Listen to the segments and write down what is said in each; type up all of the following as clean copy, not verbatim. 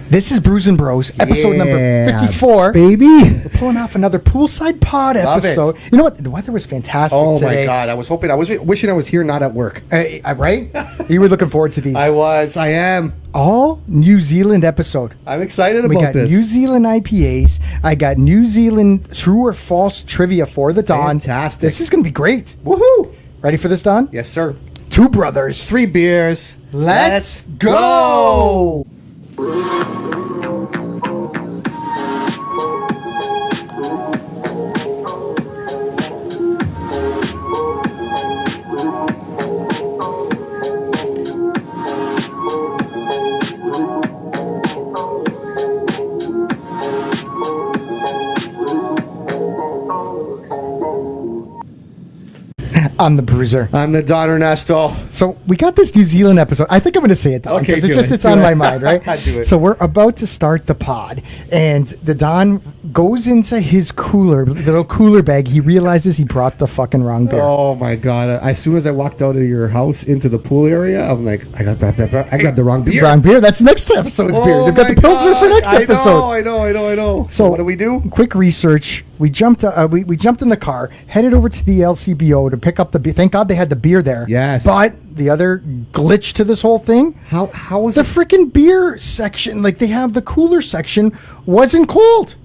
This is Brews and Bros, episode number 54. Baby. We're pulling off another Poolside Pod episode. You know what? The weather was fantastic today. My God. I was wishing I was here, not at work. Right? You were looking forward to these. I am. All New Zealand episode. I'm excited We about got this. New Zealand IPAs. I got New Zealand true or false trivia for the Don. Fantastic. This is going to be great. Woohoo. Ready for this, Don? Yes, sir. Two brothers. 3 beers. Let's go! I'm the Bruiser. I'm the Don Ernesto. So we got this New Zealand episode. I think I'm going to say it, Don, Okay, because it's on my mind, right? Do it. So we're about to start the pod, and the Don goes into his little cooler bag. He realizes he brought the fucking wrong beer. Oh my God! As soon as I walked out of your house into the pool area, I'm like, I grabbed the wrong beer. Wrong beer. That's next episode's beer. They've got the Pilsner for next episode. I know. So what do we do? Quick research. We jumped. We jumped in the car, headed over to the LCBO to pick up the beer. Thank God they had the beer there. Yes. But the other glitch to this whole thing. How was the it? freaking beer section? Like they have the cooler section wasn't cold.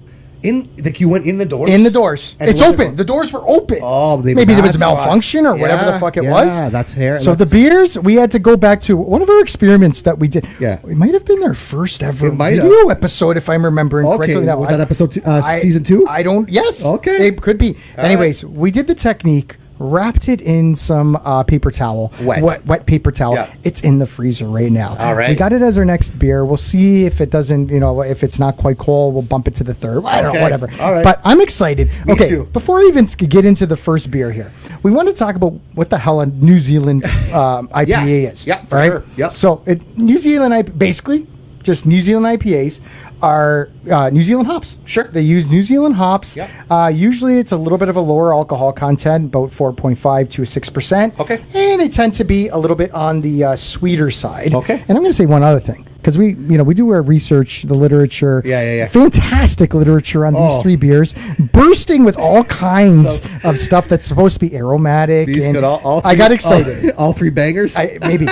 You went in the doors? In the doors. And It's open. The doors were open. Oh, maybe there was a malfunction or whatever the fuck it was. Yeah, that's hair. So the beers, we had to go back to one of our experiments that we did. Yeah. It might have been our first ever might video episode, if I'm remembering correctly. Okay, was that episode season 2? I don't, yes. Okay. It could be. Anyways, we did the technique, wrapped it in some paper towel. Wet paper towel. Yeah. It's in the freezer right now. All right. We got it as our next beer. We'll see if it doesn't, if it's not quite cold, we'll bump it to the third. I don't know, whatever. All right. But I'm excited. Me too. Before I even get into the first beer here, we want to talk about what the hell a New Zealand IPA is. Yeah, for right? sure. Yep. So New Zealand, basically, just New Zealand IPAs are New Zealand hops. Sure. They use New Zealand hops. Yep. Usually it's a little bit of a lower alcohol content, about 4.5 to 6%. Okay. And they tend to be a little bit on the sweeter side. Okay. And I'm going to say one other thing. Because we do our research, the literature. Yeah. Fantastic literature on these 3 beers, bursting with all kinds of stuff that's supposed to be aromatic. These and could all 3, I got excited. All 3 bangers? Maybe.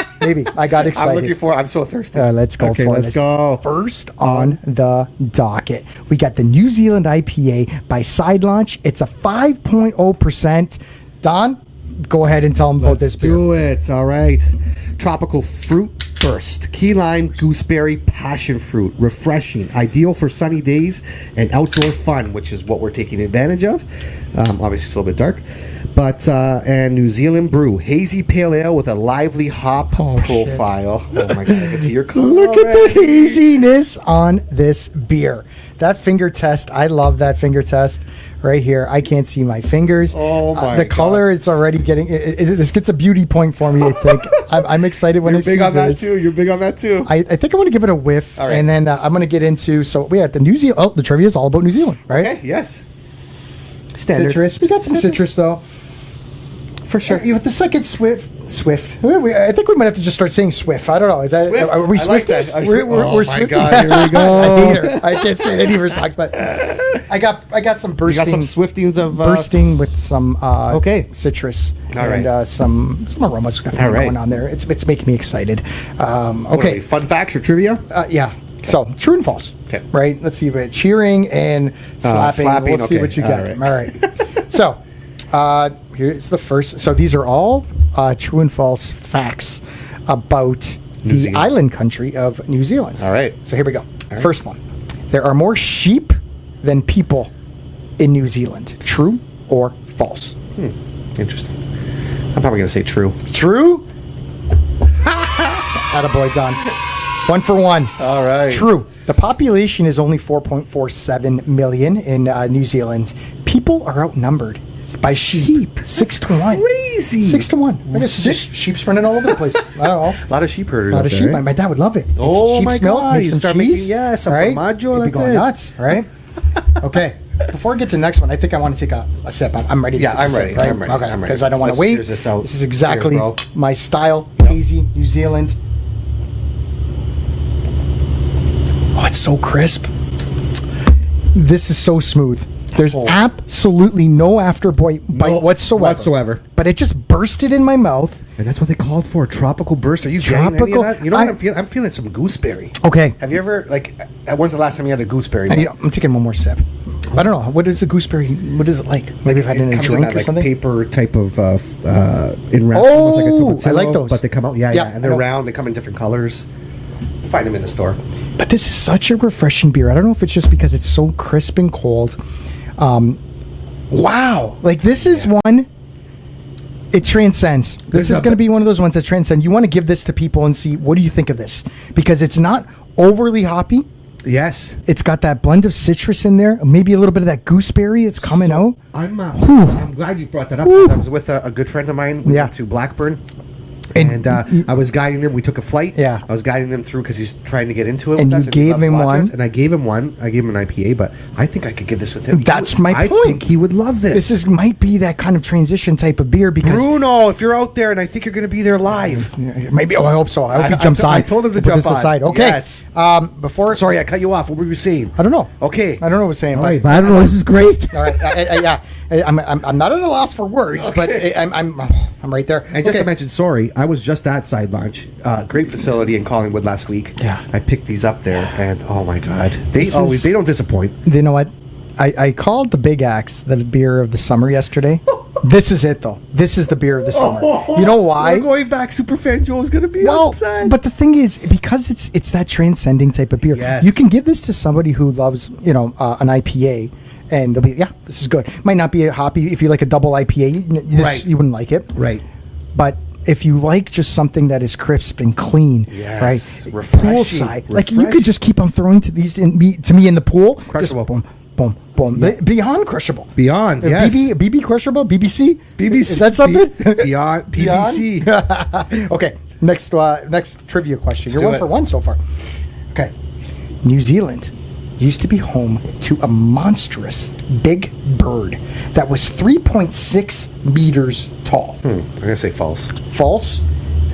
I got excited. I'm so thirsty. Let's go okay, for let's this. go. First on the docket, we got the New Zealand IPA by Side Launch. It's a 5.0%. Don, go ahead and tell them about this beer. Do it. All right. Tropical fruit burst. Key lime, gooseberry, passion fruit. Refreshing. Ideal for sunny days and outdoor fun, which is what we're taking advantage of. Obviously, it's a little bit dark. But, and New Zealand brew. Hazy pale ale with a lively hop profile. Shit. Oh my God, I can see your color. Look at the haziness on this beer. That finger test, I love that finger test right here. I can't see my fingers. Oh my The color, it's already getting, this gets a beauty point for me, I think. I'm excited when I see this. You're big on that too. I think I want to give it a whiff, all right. and then I'm going to get into, so we have the New Zealand, the trivia is all about New Zealand, right? Okay, yes. Standard. Citrus. We got some citrus though. For sure. With the second Swift. I think we might have to just start saying Swift. I don't know. Is that Swift? are we I like Swifties? that. We're my Swifties. God, here we go. I hate her. I can't stand any of her songs, but I got some bursting. You got some Swifties of bursting with some citrus All right. and some aromas going on there. It's making me excited. Okay. Fun facts or trivia? Yeah. So true and false. Okay. Right. Let's see. Cheering and slapping. We'll see what you got. All right. So. Here's the first. So these are all true and false facts about the island country of New Zealand. All right. So here we go. First one. There are more sheep than people in New Zealand. True or false? Interesting. I'm probably going to say true. True? Attaboy, Don. 1 for 1. All right. True. The population is only 4.47 million in New Zealand. People are outnumbered by sheep. 6 to 1. Crazy. 6 to 1. I guess sheep's running all over the place. I don't know. A lot of sheep herders. A lot of sheep. Right? My dad would love it. Oh Sheep's my milk, God! make You some start cheese. making some right? formaggio. You'd be That's going it. nuts, right? Okay. Before I get to the next one, I think I want to take a sip. I'm ready. Yeah, to take I'm a ready. Sip, right? I'm ready. Okay. I'm ready. Because I don't want Let's to wait. cheers this out. This is exactly Cheers, bro. my style. Hazy New Zealand. Oh, it's so crisp. This is so smooth. There's absolutely no afterbite whatsoever. But it just bursted in my mouth. And that's what they called for, a tropical burst. Are you getting any of that? You know what I'm feeling? I'm feeling some gooseberry. Okay. Have you ever, when's the last time you had a gooseberry? I'm taking one more sip. I don't know. What is a gooseberry? What is it like? Maybe if I didn't drink in that, or something? Paper type of in wrap. Oh, I like those. But they come out, and they're round. They come in different colors. You find them in the store. But this is such a refreshing beer. I don't know if it's just because it's so crisp and cold. Wow. This is one, it transcends. This is going to be one of those ones that transcend. You want to give this to people and see, what do you think of this? Because it's not overly hoppy. Yes. It's got that blend of citrus in there. Maybe a little bit of that gooseberry. It's coming out. I'm glad you brought that up. I was with a good friend of mine. We went to Blackburn. And I was guiding him. We took a flight. Yeah. I was guiding them through because he's trying to get into it. And with us, you gave him one. And I gave him one. I gave him an IPA, but I think I could give this with him. That's my point. I think he would love this. This might be that kind of transition type of beer because Bruno, if you're out there, and I think you're going to be there live. Maybe. Oh, I hope so. I hope he jumps on. I told him to jump on. Aside. Okay. Yes. Sorry, I cut you off. What were you saying? I don't know. Okay. I don't know what I was saying. All right, but I don't know. This is great. All right. I'm not at a loss for words, but I'm right there. And just to mention, I was just at Side Launch, great facility in Collingwood last week. Yeah, I picked these up there, and oh my god, they don't disappoint. You know what? I called the Big Axe the beer of the summer yesterday. This is it, though. This is the beer of the summer. You know why? We're going back. Superfan Joe is going to be upset. But the thing is, because it's that transcending type of beer, yes. You can give this to somebody who loves, an IPA. And they'll be, this is good. Might not be a hoppy. If you like a double IPA, you wouldn't like it. Right. But if you like just something that is crisp and clean, yes. Right? Refreshing. Poolside. You could just keep on throwing to me in the pool. Crushable. Just boom, boom. Yeah. Beyond crushable. Beyond, yes. BB crushable? BBC? BBC. Is that something? Beyond PBC. Okay. Next trivia question. You're 1 for 1 so far. Okay. New Zealand used to be home to a monstrous big bird that was 3.6 meters tall. I'm going to say false. False?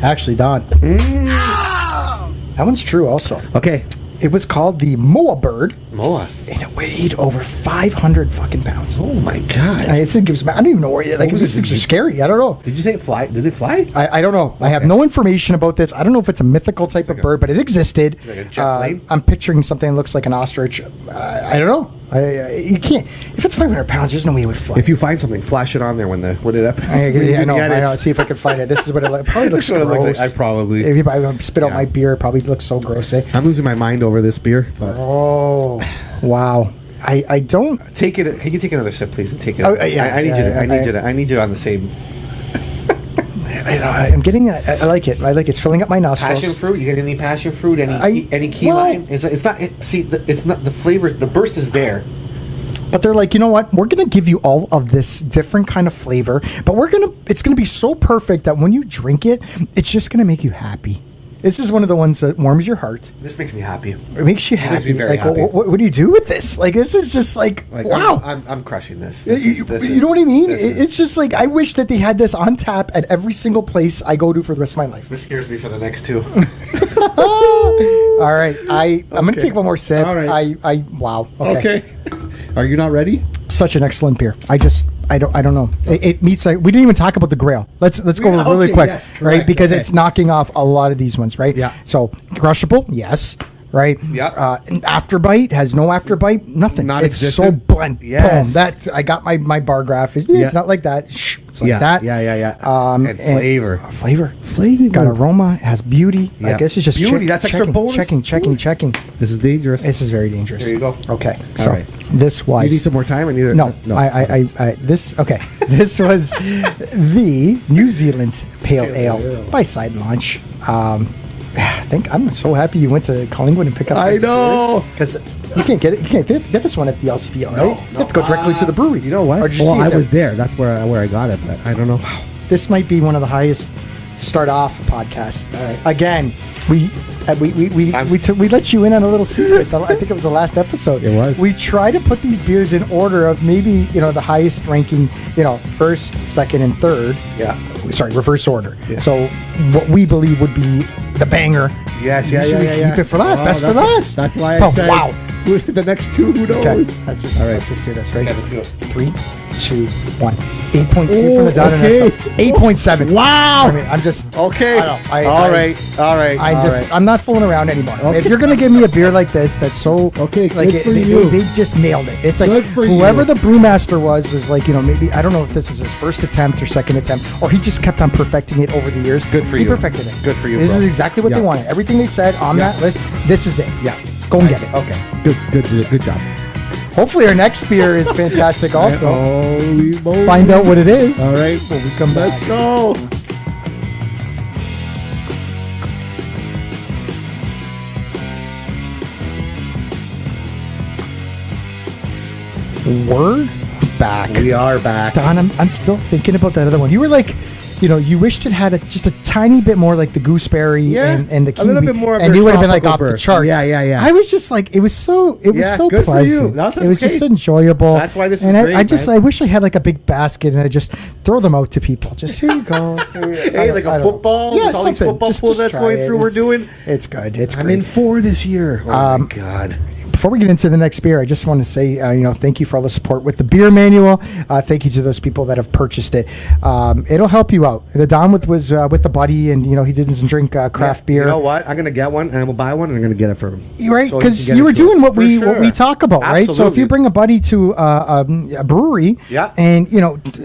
Actually, Don. That one's true also. Okay. It was called the moa bird. Moa. And it weighed over 500 fucking pounds. Oh my god. I don't even know where. These things are scary. I don't know. Did you say it fly? Did it fly? I don't know. Okay. I have no information about this. I don't know if it's a mythical type of bird, but it existed. Like a jet plane? I'm picturing something that looks like an ostrich. I don't know. You can't. If it's 500 pounds, there's no way it would fly. If you find something, flash it on there when it up. I know. See if I can find it. This is what it probably looks gross. Looks like. I probably. If I spit out my beer, it probably looks so gross. I'm losing my mind over this beer. But. Oh, wow. I don't take it. Can you take another sip, please, and take it? Oh, yeah, I need you on the same. I'm getting. I like it. It's filling up my nostrils. Passion fruit. You get any passion fruit? Any key lime? It's not. It's not the flavors. The burst is there. But they're like, you know what? We're going to give you all of this different kind of flavor, but it's going to be so perfect that when you drink it, it's just going to make you happy. This is one of the ones that warms your heart. This makes me happy. It makes you happy. Makes me very happy. What do you do with this? This is just wow. I'm crushing this. You know what I mean? It's just I wish that they had this on tap at every single place I go to for the rest of my life. This scares me for the next two. All right. I'm going to take one more sip. All right. Wow. Okay. Are you not ready? Such an excellent beer. I don't know. It meets. We didn't even talk about the Grail. Let's go really quick, yes, correct, right? Because it's knocking off a lot of these ones, right? Yeah. So crushable, yes, right? Yeah. Afterbite has no afterbite, nothing. Not it's existent. so blunt. Yes. Boom. That I got my bar graph. It's not like that. It's like that. Yeah. And flavor. Flavor. Got aroma. It has beauty. Yeah. I guess it's just beauty. That's extra bonus. Checking. This is dangerous. This is very dangerous. There you go. Okay. All So right. this was. Do you need some more time? No. This was the New Zealand Pale Ale by Side Launch. I'm so happy you went to Collingwood and picked up. I know, because you can't get it. You can't get this one at the LCBO, right? You have to go directly to the brewery. You know what? I was there. That's where I got it, but I don't know. Wow. This might be one of the highest to start off a podcast. All right. Again, we let you in on a little secret. I think it was the last episode. It was. We try to put these beers in order of maybe the highest ranking, first, second, and third. Yeah. Sorry, reverse order. Yeah. So what we believe would be the banger. Yes, Keep it for last. Best for last. That's why I said wow. The next two, who knows? Okay, let's just do this, right? Okay, let's do it. 3, 2, 1. 8.2 from the dot. Okay. 8.7. Wow. I mean, I'm just Okay. All right. I'm not fooling around anymore. Okay. If you're gonna give me a beer like this, that's so Okay, like good for you. they just nailed it. It's like Good for whoever you. the brewmaster was like, maybe I don't know if this is his first attempt or second attempt, or he just kept on perfecting it over the years. Good for he you. Perfected it. Good for you, This bro. is exactly what they Yeah. wanted. Everything they said on that list. This is it. Yeah. Go and get it. Okay. Good job. Hopefully our next beer is fantastic also. Holy moly. Find out what it is. All right. When we come back. Let's go. We're back. We are back. Don, I'm still thinking about that other one. You were like, you wished it had just a tiny bit more like the gooseberry and the kiwi. a little bit more of and their you would have been like tropical off the burst. charts. Yeah. I was just like, it was so Yeah, good for you. pleasant. That's It was okay. just enjoyable. That's why this is and great, man. I wish I had like a big basket and I just throw them out to people. Just here you go. Hey, like a football with all these football pools that's try going it. through. We're doing. It's good. It's I'm great. in 4 this year. Oh my god. Before we get into the next beer, I just want to say, thank you for all the support with the beer manual. Thank you to those people that have purchased it. It'll help you out. The Don was with the buddy, and he doesn't drink craft beer. You know what? I'm gonna get one, and I'm gonna buy one, and I'm gonna get it for him. Right, So he because can get you it were to him. doing what For we sure. talk about, right? So if Absolutely. you bring a buddy to a brewery, Yeah. and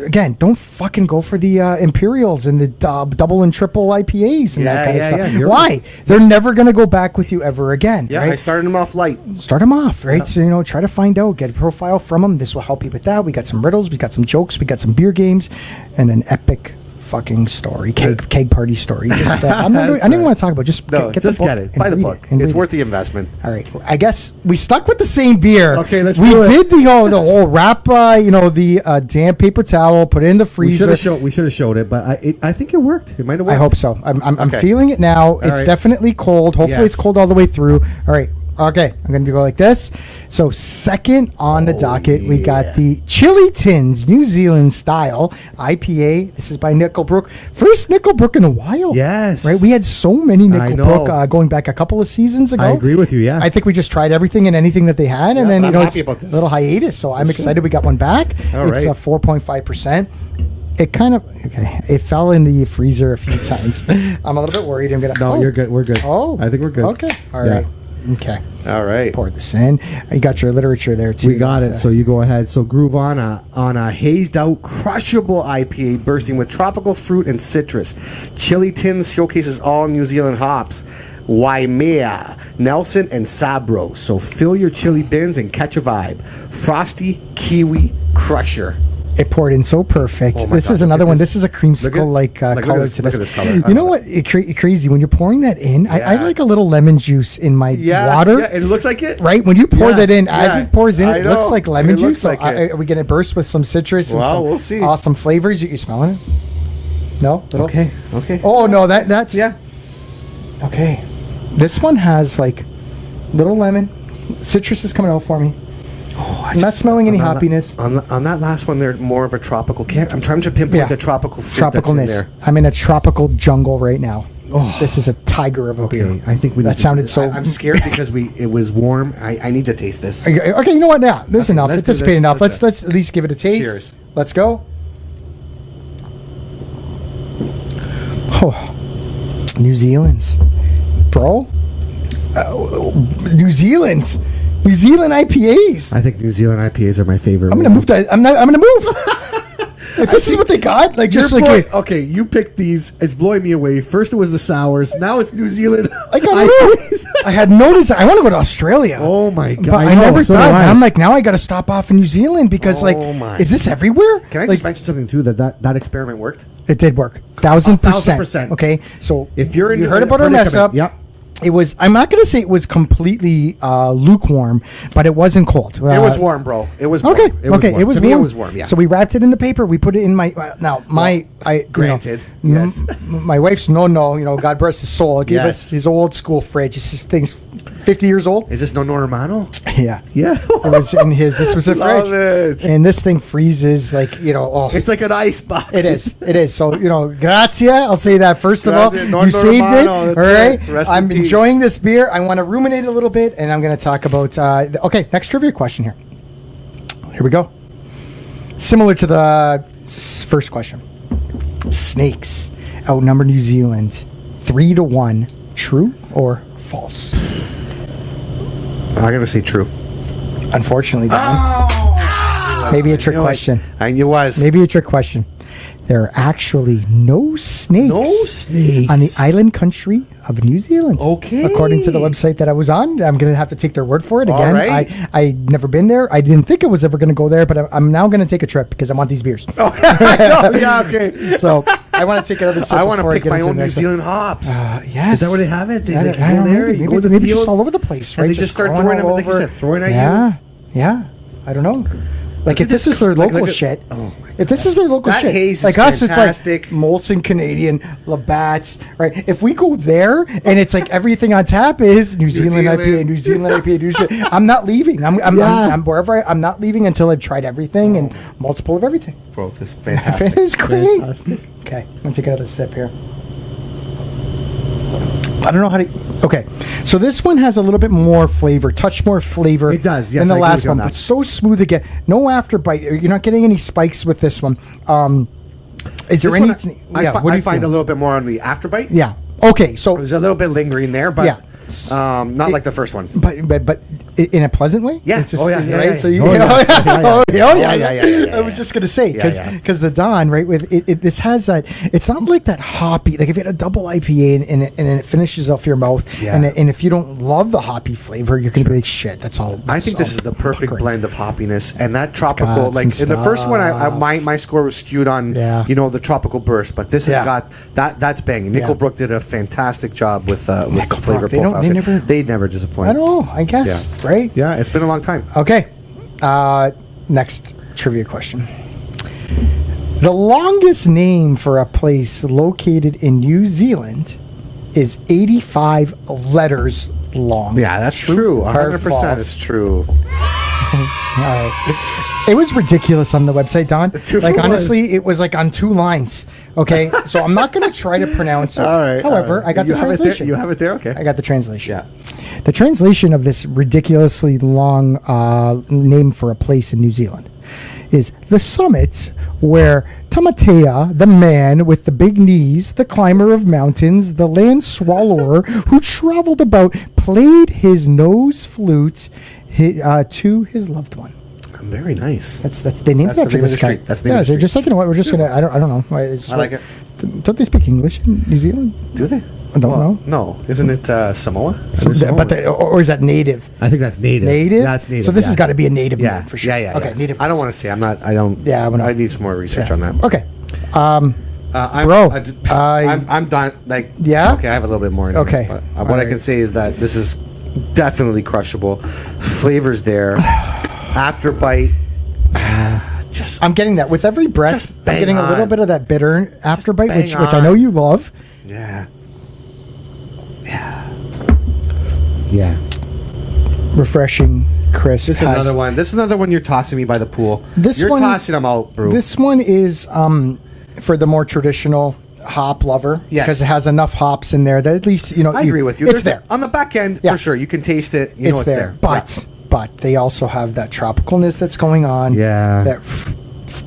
again, don't fucking go for the Imperials and the double and triple IPAs and that kind of stuff. You're Why? right. They're never gonna go back with you ever again. Yeah, right? I started him off light. Start them off, right? So, try to find out, get a profile from them. This will help you with that. We got some riddles, we got some jokes, we got some beer games, and an epic fucking story, keg party story. Just, I didn't want to talk about. Just No, get just the book get it. and Buy the read book. and It's read worth it. the investment. All right, I guess we stuck with the same beer. Okay, let's we do it. did the whole wrap. The damp paper towel, put it in the We should freezer. have showed it, but I think it worked. It might have worked. I hope so. I'm Okay. feeling it now. It's right. definitely cold. Hopefully, Yes. it's cold all the way through. All right. Okay, I'm going to go like this. So, second on the docket, we got the Chili Tins New Zealand style IPA. This is by Nickelbrook. First Nickelbrook in a while. Yes. Right? We had so many I Nickelbrook know. going back a couple of seasons ago. I agree with you, yeah. I think we just tried everything and anything that they had, and Yeah, then but I'm it's happy about this. a little hiatus. So I'm excited we got one back. All It's right. 4.5%. It fell in the freezer a few times. I'm a little bit worried. No, you're good. We're good. Oh, I think we're good. Okay, all Yeah. right. Okay, All right. pour this in. You got your literature there too. We got it. So you go ahead. So groove on a hazed out, crushable IPA bursting with tropical fruit and citrus. Chili Tins showcases all New Zealand hops. Waimea, Nelson, and Sabro. So fill your chili bins and catch a vibe. Frosty Kiwi Crusher. It poured in so perfect. Oh my This God, is look another at one. this. This is a creamsicle like look at color this- to look this. at this color. You know what? Crazy when you're pouring that in. I like a little lemon juice in my water. Yeah, it looks like it. Right when you pour Yeah, that in, yeah, as it pours in, I it looks know. like lemon It juice. looks So like it. are we gonna burst with some citrus and Well, some we'll see. awesome flavors? You smelling it? No. Little? Okay. Oh no, that's Yeah. okay. This one has like little lemon. Citrus is coming out for me. I'm not smelling any hoppiness. On that last one, they're more of a tropical. I'm trying to pinpoint the tropical fruit that's in Tropicalness. there. I'm in a tropical jungle right now. Oh. This is a tiger of a beer. I think we. That sounded so. I'm scared because it was warm. I need to taste this. Okay, you know what? Now there's enough. let's It's do dissipated this. enough. Let's Let's at least give it a taste. Cheers. Let's go. Oh, New Zealand's, bro. New Zealand IPAs. I think New Zealand IPAs are my favorite. I'm gonna move that. I'm gonna move. If this is what they got, like just like okay, you picked these. It's blowing me away. First it was the sours. Now it's New Zealand. I had noticed. I want to go to Australia. Oh my god! But I never thought. I'm like, now I got to stop off in New Zealand because, is this everywhere? Can I just mention something too? That experiment worked. It did work. 1,000%. 1,000%. Okay, so If you're in, you heard about our mess up. Yep. It was. I'm not going to say it was completely lukewarm, but it wasn't cold. It was warm, bro. It was warm. Okay. It was okay. warm. It was to warm. Me, it was warm. Yeah. So we wrapped it in the paper. We put it in my granted. Yes. My wife's no. God bless his soul. Gave us his old school fridge. This thing's 50 years old. Is this no Normano? Yeah. Yeah. It was in his. This was a Love fridge, it. and this thing freezes like Oh, it's like an ice box. It is. It is. So grazie. I'll say that first of all. Grazie. Non You saved it. Normano, All that's right. it. Rest I'm in peace. enjoying this beer. I want to ruminate a little bit, and I'm going to talk about. Okay, next trivia question here. Here we go. Similar to the first question. Snakes outnumber New Zealand 3-1. True or false? I'm gonna say true. Unfortunately, Don. Maybe a trick question. I knew it was. Maybe a trick question. There are actually no snakes, No snakes. on the island country of New Zealand. Okay. According to the website that I was on, I'm going to have to take their word for it. All Again, right. I'd never been there. I didn't think I was ever going to go there, but I'm now going to take a trip because I want these beers. Oh, yeah, okay. So I want to take another sip. I want to before pick get my into own the New next Zealand hops. Yes. Is that where they have it? They I go don't know, there, maybe, you go to the maybe fields, just all over the place, right? and they just start throwing them, like you said, throwing at you. Yeah. I don't know. Like if at this is their like local a- shit. oh my If this is their local That shit. haze is like us, fantastic. it's like Molson Canadian, Labatt's, right? If we go there and it's like everything on tap is New Zealand IPA, New Zealand IPA, New Zealand, I'm not leaving. I'm wherever I'm not leaving until I've tried everything and multiple of everything. Bro, this is fantastic. It's great. Fantastic. Okay, I'm gonna take another sip here. I don't know how to. Okay, so this one has a little bit more flavor, touch more flavor. It does, yes, than the I agree last with you one, on that. but so smooth again. No afterbite. You're not getting any spikes with this one. Is there This one, anything? I what do you find feel? a little bit more on the afterbite. Yeah. Okay. So, There's a little bit lingering there, but Yeah. not like the first one. but in a pleasant way. Yeah. It's just, Oh, yeah, Right. yeah. So you. Oh, yeah. Oh, Yeah. I was just gonna say because Yeah. the Dawn, right, with this has that. It's not like that hoppy. Like if you had a double IPA and then it finishes off your mouth, Yeah. and if you don't love the hoppy flavor, you're gonna be like, shit. That's all. I think this all is the perfect puckering. blend of hoppiness and that tropical. got Like some in the first one, stuff. my score was skewed on Yeah. the tropical burst, but this has Yeah. got that's banging. Nickel Brook did a fantastic job with the Nickel flavor Brook, they don't- profile. they They never disappoint. I don't know. I guess right. Yeah, it's been a long time. Okay. Next trivia question. The longest name for a place located in New Zealand is 85 letters long. Yeah, that's true. or 100% false? it's true. All right. It was ridiculous on the website, Don. Two for Like, one. honestly, it was like on 2 lines. Okay. So I'm not going to try to pronounce it. All right. However, all right. I got You the have it there? translation. You have it there? Okay. I got the translation. Yeah. The translation of this ridiculously long name for a place in New Zealand is the summit where Tamatea, the man with the big knees, the climber of mountains, the land swallower who traveled about, played his nose flute to his loved one. Very nice. That's they named That's it the after name of this the guy. street. That's the name of the they're just like, you know what, we're just gonna. I don't know. I like it. Don't they speak English in New Zealand? Do they? I don't know. No. Isn't it Samoa? Or is that native? I think that's native. Native. That's native. So this has yeah. got to be a native Yeah, name for sure. Yeah. Okay, native. I don't want to say. I don't. Yeah, I'm not- I need some more research on that. Okay. Bro, I- I'm done. Like, Yeah? Okay, I have a little bit more. Okay. But All what I right. can say is that this is definitely crushable. Flavors there. After bite. Just. I'm getting that with every breath. Just I'm bang getting a little on. bit of that bitter afterbite, bang which I on. know you love. Yeah. Yeah. Refreshing, crisp. This is another one. This is another one you're tossing me by the pool. This one- you're tossing them out, bro. This one is for the more traditional hop lover. Yes. Because it has enough hops in there that at least I agree with you. It's There's there. on the back end Yeah. for sure. You can taste it. You know it's there. But they also have that tropicalness that's going on. Yeah. That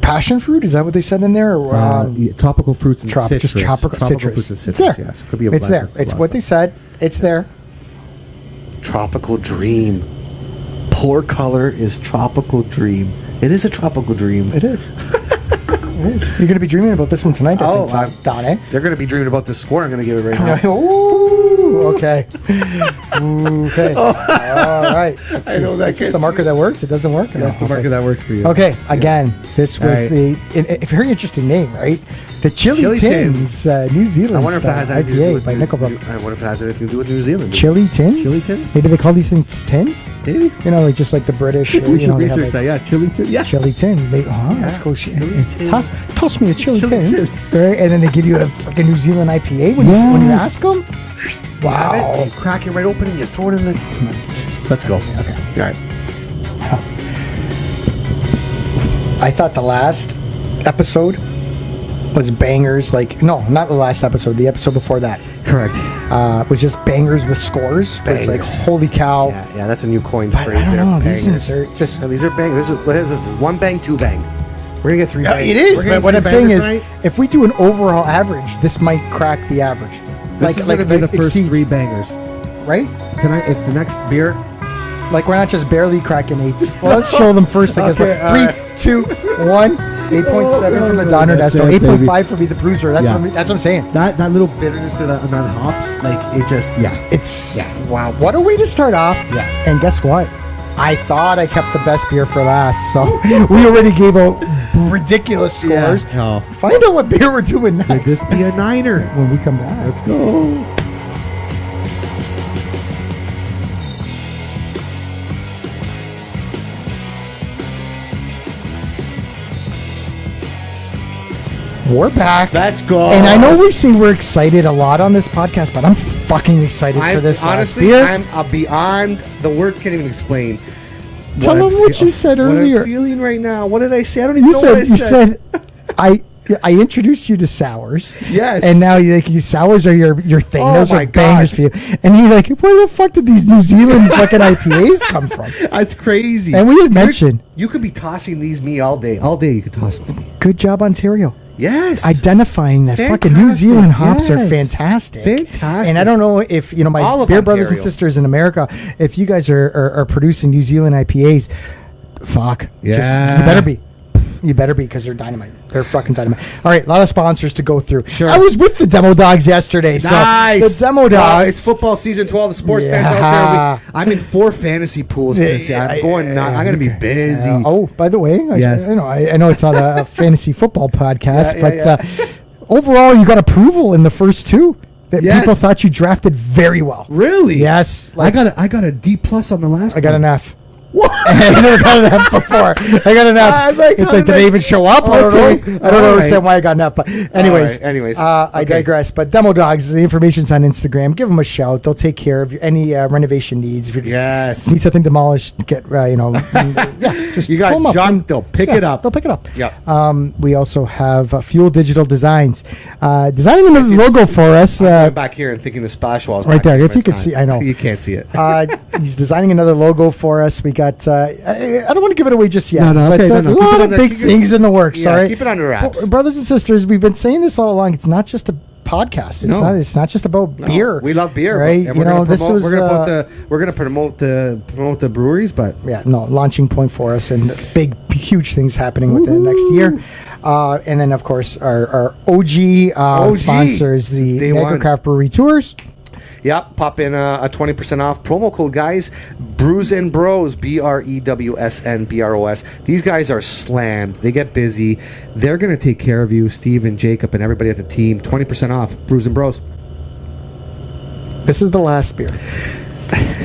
passion fruit, is that what they said in there? Or, tropical fruits and just tropical citrus. fruits and It's citrus. there. Yes, it could be a It's blend there. of It's lots what of- they said. It's there. Tropical dream. Pour color is tropical dream. It is a tropical dream. It is. It is. You're going to be dreaming about this one tonight, I think, Don, eh? They're going to be dreaming about this score. I'm going to give it right now. Ooh, okay. Okay. All right. I know that. Is this the marker that works? It doesn't work? That's the marker that works for you. Okay. Again, this was a very interesting name, right? The Chili Tins, New Zealand. I wonder if that has anything to do with by Nickelbrook. I wonder if it has anything to do with New Zealand. Chili Tins? Chili Tins? Hey, do they call these things tins? Maybe. You know, like just like the British. We should research that. Yeah, Chili Tins. Yeah. Chili Tin. That's cool. Toss me a Chili Tin. Tin. Right? And then they give you a fucking New Zealand IPA when you ask them. Wow. You crack it right open and you throw it in the... Let's go. Okay. All right. I thought the last episode was bangers. No, not the last episode. The episode before that. Correct. Was just bangers with scores. It's like, holy cow. Yeah, that's a new coined But phrase I there. don't know. Bangers. These are just... No, these are bangers. This is 1 bang, 2 bang. We're going to get 3 bangs. It is, but what I'm saying is, tonight. if we do an overall average, this might crack the average. This is going to be the first 3 bangers. Right? Tonight, if the next beer... Like, we're not just barely cracking 8s. Well, let's show them first. I guess. 3, 2, 1. 8.7 from the Donner Desk. 8.5 for me, the Bruiser. That's what I'm saying. That little bitterness to that amount of hops, it just, Wow. What a way to start off. Yeah. And guess what? I thought I kept the best beer for last, so we already gave out ridiculous scores. Yeah. Oh. Find out what beer we're doing next. Could this be a 9er? When we come back. Let's go. We're back. Let's go. And I know we say we're excited a lot on this podcast, but I'm fucking excited for this. Honestly, I'm beyond the words. Can't even explain. Tell them what you said earlier. What I'm feeling right now. What did I say? I don't even know what I You said. said I introduced you to sours. Yes. And now sours are your thing. Oh, Those my are bangers for you. And you're like, where the fuck did these New Zealand fucking IPAs come from? That's crazy. And we had mentioned. You could be tossing these me all day. All day you could toss them to me. Good job, Ontario. Yes. Identifying that fucking New Zealand hops are fantastic. Fantastic. And I don't know if, my All of beer Ontario. brothers and sisters in America, if you guys are producing New Zealand IPAs, fuck. Yeah. You better be because they're dynamite. They're fucking dynamite. All right, a lot of sponsors to go through. Sure. I was with the Demo Dogs yesterday. Nice. So the Demo Dogs. It's football season 12. The sports fans out there. I'm in 4 fantasy pools this year. I'm going nuts. I'm going to be busy. By the way, Yes. I know it's not a fantasy football podcast, but overall, you got approval in the first 2. People thought you drafted very well. Really? Yes. I got a D+ on the last one. I got an F. What? I never got an F before. I got an F. Did they even show up? I don't know. I don't understand why I got an F. But anyways, I digress. But Demo Dogs, the information's on Instagram. Give them a shout. They'll take care of any renovation needs. If you just need something demolished, just you got junk. They'll pick it up. They'll pick it up. Yeah. We also have Fuel Digital Designs designing another logo for us. I'm back here and thinking the splash wall is right there. here, If you could see, I know you can't see it. He's designing another logo for us. We got. I don't want to give it away just yet. No, okay, but a lot of big things in the works. Yeah, all right, keep it under wraps. Brothers and sisters, we've been saying this all along. It's not just a podcast. It's not just about beer. We love beer, right? And we're going to promote the breweries, but launching point for us and big, huge things happening within the next year. And then of course our OG sponsors, the Niagara Craft Brewery Tours. Yep, pop in a 20% off promo code, guys. Brews and Bros, BREWSNBROS. These guys are slammed. They get busy. They're going to take care of you, Steve and Jacob and everybody at the team. 20% off, Brews and Bros. This is the last beer.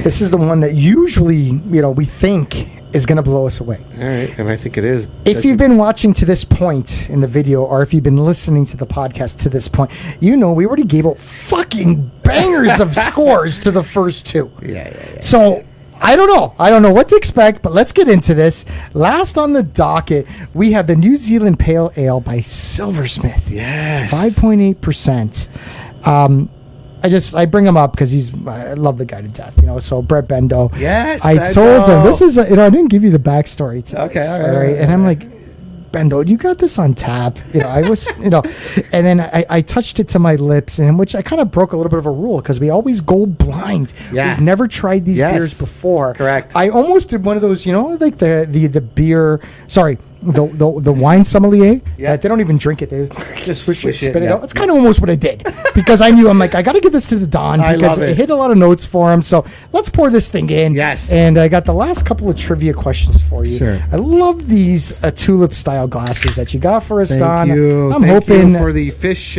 This is the one that usually, we think is going to blow us away. All right, and I think it is. If you've been watching to this point in the video, or if you've been listening to the podcast to this point, we already gave out fucking bangers of scores to the first 2. Yeah. So I don't know what to expect, but let's get into this. Last on the docket, we have the New Zealand Pale Ale by Silversmith. Yes. 5.8%. I bring him up because I love the guy to death, so Brett Bendo. Yes, I told him, this is, I didn't give you the backstory to okay, this, all right. And I'm like, Bendo, you got this on tap. I was, and then I touched it to my lips, and which I kind of broke a little bit of a rule because we always go blind. Yeah. We've never tried these beers before. Correct. I almost did one of those, like the beer, the wine sommelier. Yeah, they don't even drink it. They just spit it out. It's kind of almost what I did because I knew I got to give this to the Don because it hit a lot of notes for him. So let's pour this thing in. Yes. And I got the last couple of trivia questions for you. Sure. I love these tulip style glasses that you got for us, Don. Thank you. I'm hoping for the fish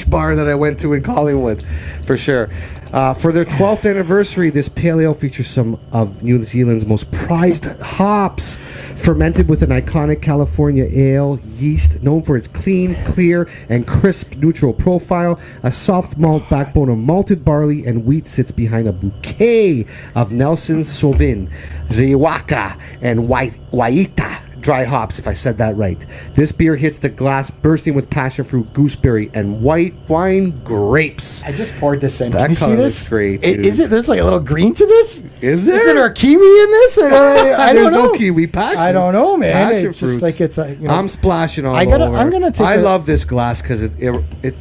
bar that I went to in Collingwood, for sure. For their 12th anniversary, this pale ale features some of New Zealand's most prized hops, fermented with an iconic California ale yeast known for its clean, clear, and crisp neutral profile. A soft malt backbone of malted barley and wheat sits behind a bouquet of Nelson Sauvin, Riwaka, and Waita dry hops, if I said that right. This beer hits the glass bursting with passion fruit, gooseberry, and white wine grapes. I just poured this in. That Can you see this? looks great, dude. Is it? There's like a little green to this. Is there? Is there a kiwi in this? I don't know. No kiwi passion. I don't know, man. Passion it's fruits. just like it's a. I'm splashing all over. over. I'm gonna take. I love this glass because it.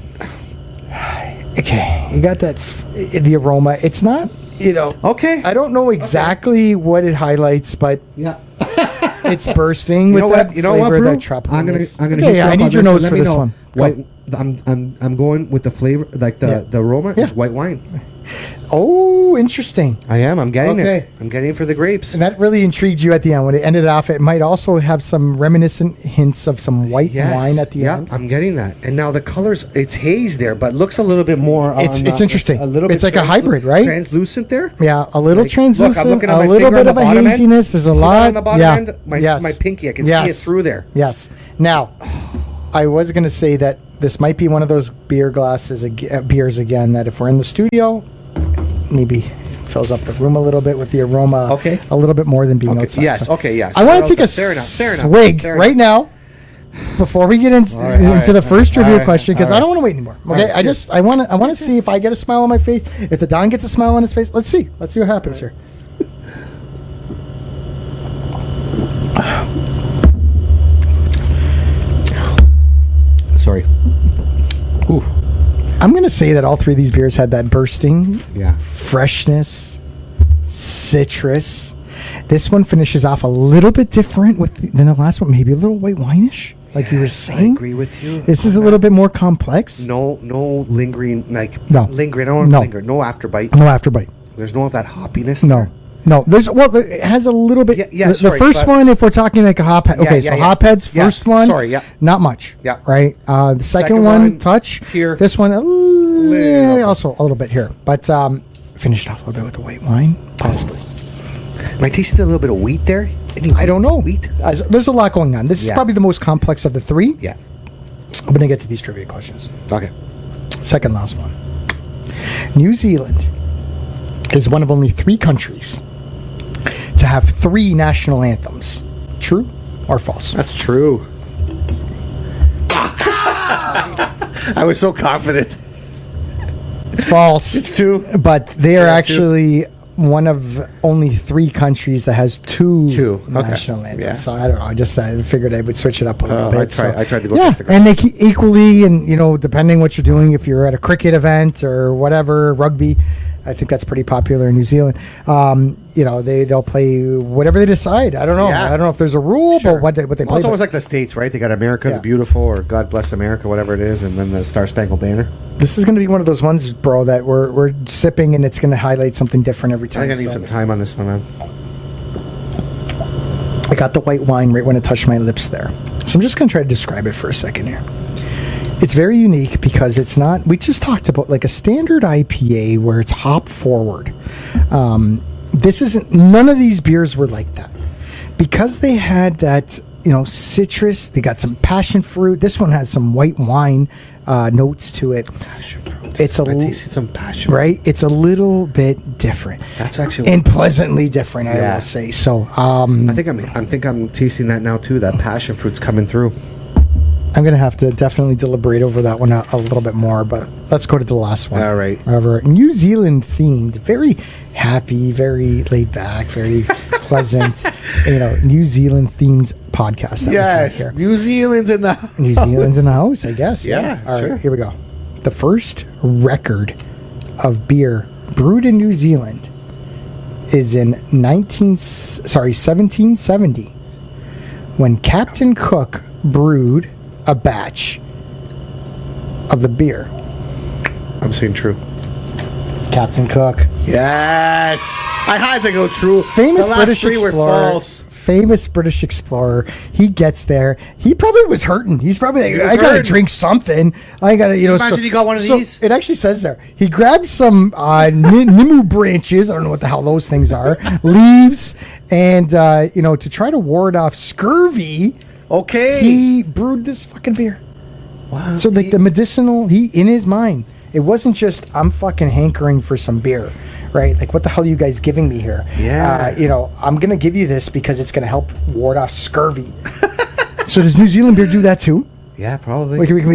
Okay, you got that. The aroma. It's not. Okay. I don't know exactly what it highlights, but yeah. It's bursting with that flavor of that tropical. I'm gonna. Okay, I need your nose for this one. White. I'm going with the flavor, like the aroma is white wine. Oh, interesting. I am. I'm getting it. I'm getting it for the grapes. And that really intrigued you at the end. When it ended off, it might also have some reminiscent hints of some white wine at the end. Yeah, I'm getting that. And now the colors, it's haze there, but looks a little bit more. It's interesting. A little bit. It's like a hybrid, right? Translucent there. Yeah, a little translucent. Look, I'm looking at a my little finger bit on the of a bottom haziness. end. There's a See lot. that on the bottom end? My pinky. I can see it through there. Yes. Now, I was going to say that this might be one of those beers again that if we're in the studio, maybe fills up the room a little bit with the aroma. Okay. A little bit more than being outside. Yes. Okay. Yes. I want to take a swig right now before we get into the first trivia question because I don't want to wait anymore. Okay. I want to see if I get a smile on my face. If the Don gets a smile on his face, let's see what happens here. Sorry. Ooh. I'm going to say that all three of these beers had that bursting, freshness, citrus. This one finishes off a little bit different than the last one, maybe a little white wine-ish, like you were saying. I agree with you. This is a little bit more complex. No lingering, lingering. I don't want to linger. No afterbite. No afterbite. There's no of that hoppiness. No. It has a little bit. The first one, if we're talking like a hop head. Okay, hopheads. First one. Not much. Yeah. Right. The second one, touch. Tier. This one, also a little bit here, but finished off a little bit with the white wine, possibly. Am I tasting a little bit of wheat there? I don't know. Wheat. There's a lot going on. This is probably the most complex of the three. Yeah. I'm gonna get to these trivia questions. Okay. Second last one. New Zealand is one of only 3 countries to have 3 national anthems. True or false? That's true. I was so confident. It's false. It's 2. But they are actually one of only 3 countries that has 2 national anthems. Yeah. So I don't know. I figured I would switch it up a little bit. I tried to go against the grain. And they equally, and depending what you're doing, if you're at a cricket event or whatever, rugby, I think that's pretty popular in New Zealand. They'll play whatever they decide. I don't know. Yeah. I don't know if there's a rule, but what they play. It's almost like the States, right? They got America the Beautiful or God Bless America, whatever it is, and then the Star Spangled Banner. This is going to be one of those ones, bro, that we're sipping and it's going to highlight something different every time. I think I need some time on this one, man. I got the white wine right when it touched my lips there. So I'm just going to try to describe it for a second here. It's very unique because it's not, we just talked about like a standard IPA where it's hop forward. This isn't, none of these beers were like that. Because they had that, citrus, they got some passion fruit. This one has some white wine notes to it. Passion fruit. I tasted some passion. Right? It's a little bit different. That's actually and pleasantly different, I will say. So I think I'm tasting that now too. That passion fruit's coming through. I'm going to have to definitely deliberate over that one a little bit more, but let's go to the last one. All right. However, New Zealand themed, very happy, very laid back, very pleasant, New Zealand themed podcast. Yes, New Zealand's in the house. New Zealand's in the house, I guess. Yeah, All sure. right, here we go. The first record of beer brewed in New Zealand is in 1770. when Captain Cook brewed a batch of the beer. I'm saying true. Captain Cook. Yes, I had to go true. Famous the last British three explorer. were false. Famous British explorer. He gets there. He probably was hurting. He's probably like, was I gotta hurting. drink something. I gotta, Imagine he got one of these. It actually says there. He grabbed some nimu branches. I don't know what the hell those things are. Leaves, and to try to ward off scurvy. Okay. He brewed this fucking beer. Wow. So like the medicinal, in his mind, it wasn't just I'm fucking hankering for some beer, right? Like what the hell are you guys giving me here? Yeah. I'm gonna give you this because it's gonna help ward off scurvy. So does New Zealand beer do that too? Yeah, probably. Like we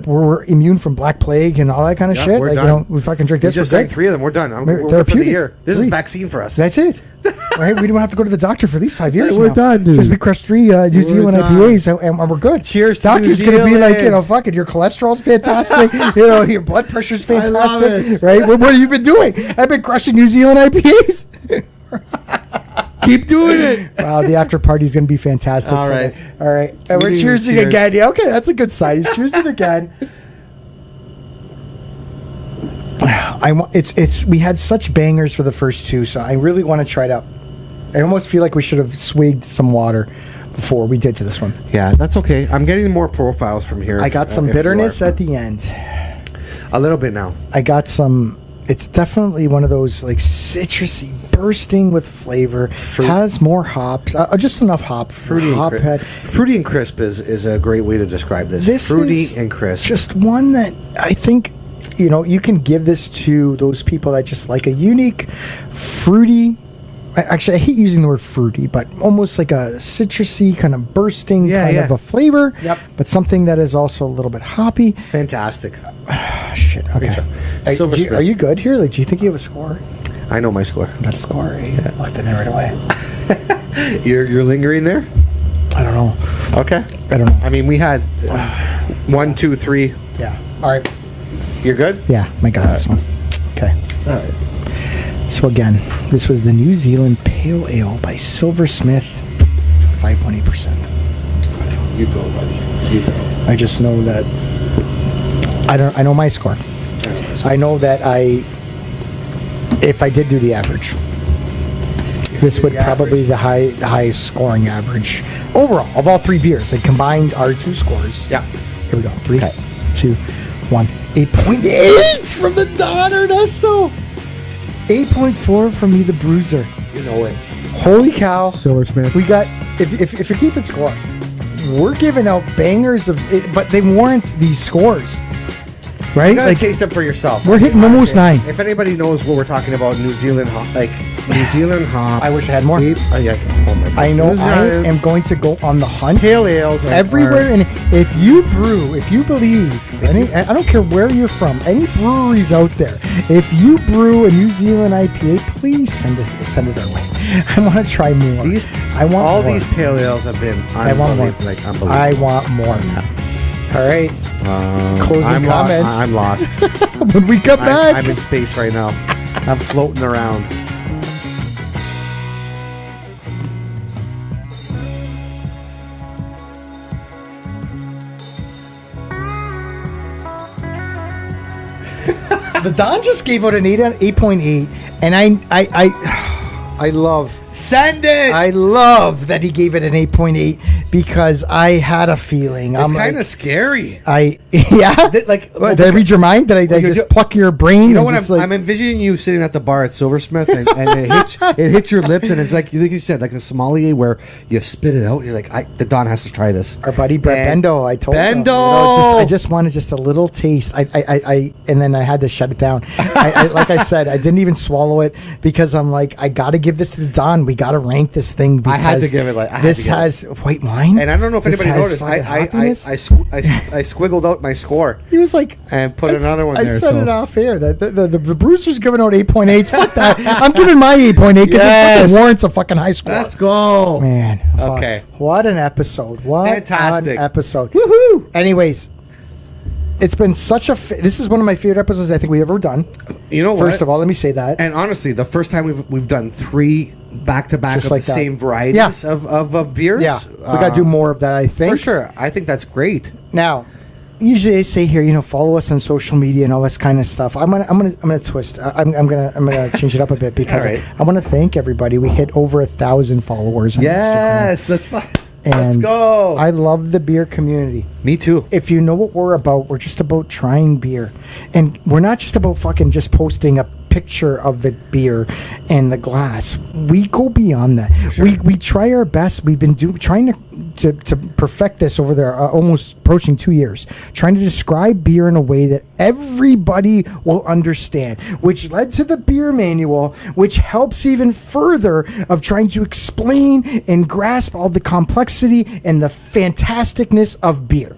we're immune from Black Plague and all that kind of shit. We're like done. we fucking drink We this. just we're drank good. 3 of them. We're done. We're good for the Therapeutic. year. This is 3. vaccine for us. That's it. Right? We don't have to go to the doctor for at least 5 years. We're now. done, dude. Just we crushed 3 New Zealand done. IPAs and we're good. Cheers to Doctor's New gonna be like, Zealand. fucking your cholesterol's fantastic. Your blood pressure's fantastic. love it. Right? What have you been doing? I've been crushing New Zealand IPAs. Keep doing it. Wow, the after party's gonna be fantastic. All right. All right. And we're need cheersing cheers. again. Yeah, okay, that's a good sign. He's cheersing again. We had such bangers for the first 2, so I really want to try it out. I almost feel like we should have swigged some water before we did to this one. Yeah, that's okay. I'm getting more profiles from here. I got some bitterness at the end. A little bit now. I got some. It's definitely one of those like citrusy, bursting with flavor. Has more hops, just enough hop. Fruity and crisp is a great way to describe this. Fruity and crisp. Just one that I think you can give this to those people that just like a unique, fruity. Actually, I hate using the word fruity, but almost like a citrusy kind of bursting of a flavor. Yep. But something that is also a little bit hoppy. Fantastic. Shit. Okay. Silversmith. Are you good here? Like, do you think you have a score? I know my score. Got a score. Yeah. Locked in there right away. You're lingering there? I don't know. Okay. I don't know. I mean, we had 1, 2, 3. Yeah. All right. You're good? Yeah. I got this one. Okay. All right. So again, this was the New Zealand Pale Ale by Silversmith, 5.8%. You go, buddy. You go. I just know that I know my score. I know that if I did do the average, this would probably be the highest scoring average overall of all 3 beers. They combined our 2 scores. Yeah. Here we go. 3, 2, 1. 8.8 from the Don Ernesto. 8.4 from me, the Bruiser. You know it. Holy cow. Silversmith. We got, if you're keeping score, we're giving out bangers of it, but they warrant these scores. Right? You gotta taste them for yourself. We're hitting almost 9. If anybody knows what we're talking about, New Zealand hop, I wish I had more. Oh my God. I know New Zealand I am going to go on the hunt. Pale ales Everywhere, and if you believe, I don't care where you're from, any breweries out there, if you brew a New Zealand IPA, please send it our way. I want to try more. I want all more. These pale ales have been unbelievable. Unbelievable. I want more. All right. Closing comments. I'm lost. When we come back, I'm in space right now. I'm floating around. the Don just gave out an 8.8, and I love. Send it. I love that he gave it an 8.8 because I had a feeling. It's kind of scary. Did I read your mind? Did I just pluck your brain? You know what? I'm envisioning you sitting at the bar at Silversmith, and it hits your lips, and it's like you said, like a sommelier where you spit it out. You're like, the Don has to try this. Our buddy Brett Bendo. I told him. I just wanted just a little taste. And then I had to shut it down. Like I said, I didn't even swallow it because I'm like, I got to give this to the Don. We got to rank this thing because I had to give it this has white wine. And I don't know if anybody noticed. I squiggled out my score. He was like, and put another one there. I said it off air. The Brewster's giving out 8.8s. Fuck that. I'm giving my 8.8 because it fucking warrants a fucking high score. Let's go. Man. Okay. What an episode. What fantastic an episode. Woohoo. Anyways, It's been such a. This is one of my favorite episodes I think we've ever done. You know what? First of all, let me say that. And honestly, the first time we've done 3 back-to-back Just of like the that. same varieties of beers. Yeah, we got to do more of that, I think. For sure. I think that's great. Now, usually I say here, follow us on social media and all this kind of stuff. I'm gonna twist. I'm gonna change it up a bit because All right. I want to thank everybody. We hit over 1,000 followers on Instagram. Yes, that's fine. And Let's go. I love the beer community. Me too. If you know what we're about, we're just about trying beer. And we're not just about fucking just posting a picture of the beer and the glass. We go beyond that. Sure. We try our best. We've been trying to perfect this over there, almost approaching 2 years, trying to describe beer in a way that everybody will understand, which led to the beer manual, which helps even further of trying to explain and grasp all the complexity and the fantasticness of beer.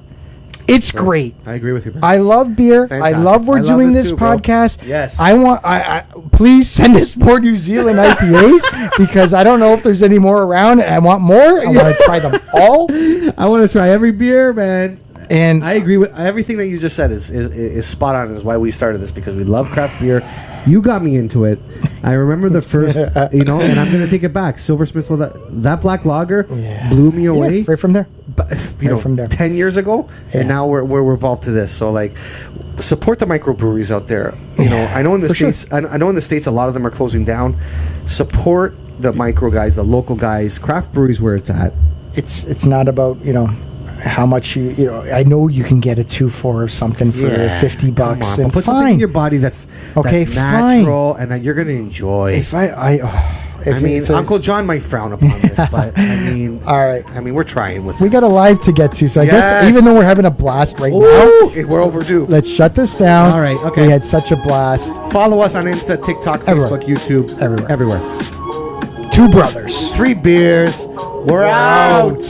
It's great. I agree with you, bro. I love beer. Fantastic. I love we're I love doing it this too, bro. podcast. Yes. I please send us more New Zealand IPAs because I don't know if there's any more around and I want more. I want to try them all. I want to try every beer, man. And I agree with everything that you just said is spot on. Is why we started this, because we love craft beer. You got me into it. I remember the first, and I'm going to take it back. Silversmith, that black lager blew me away. Yeah, right from there. But, from there. 10 years ago, and now we're evolved to this. So like, support the microbreweries out there. I know in the states, I know in the states, a lot of them are closing down. Support the micro guys, the local guys, craft breweries where it's at. It's not about how much I know you can get a 2-4 or something for $50, Come on, and but put something in your body that's natural and that you're going to enjoy. If Uncle John might frown upon this, but all right. We're trying with We got a live to get to, so I guess Yes. even though we're having a blast right now, we're overdue. let's shut this down. All right, okay. We had such a blast. Follow us on Insta, TikTok, Everywhere. Facebook, YouTube, Everywhere. everywhere. 2 brothers. 3 beers. We're out.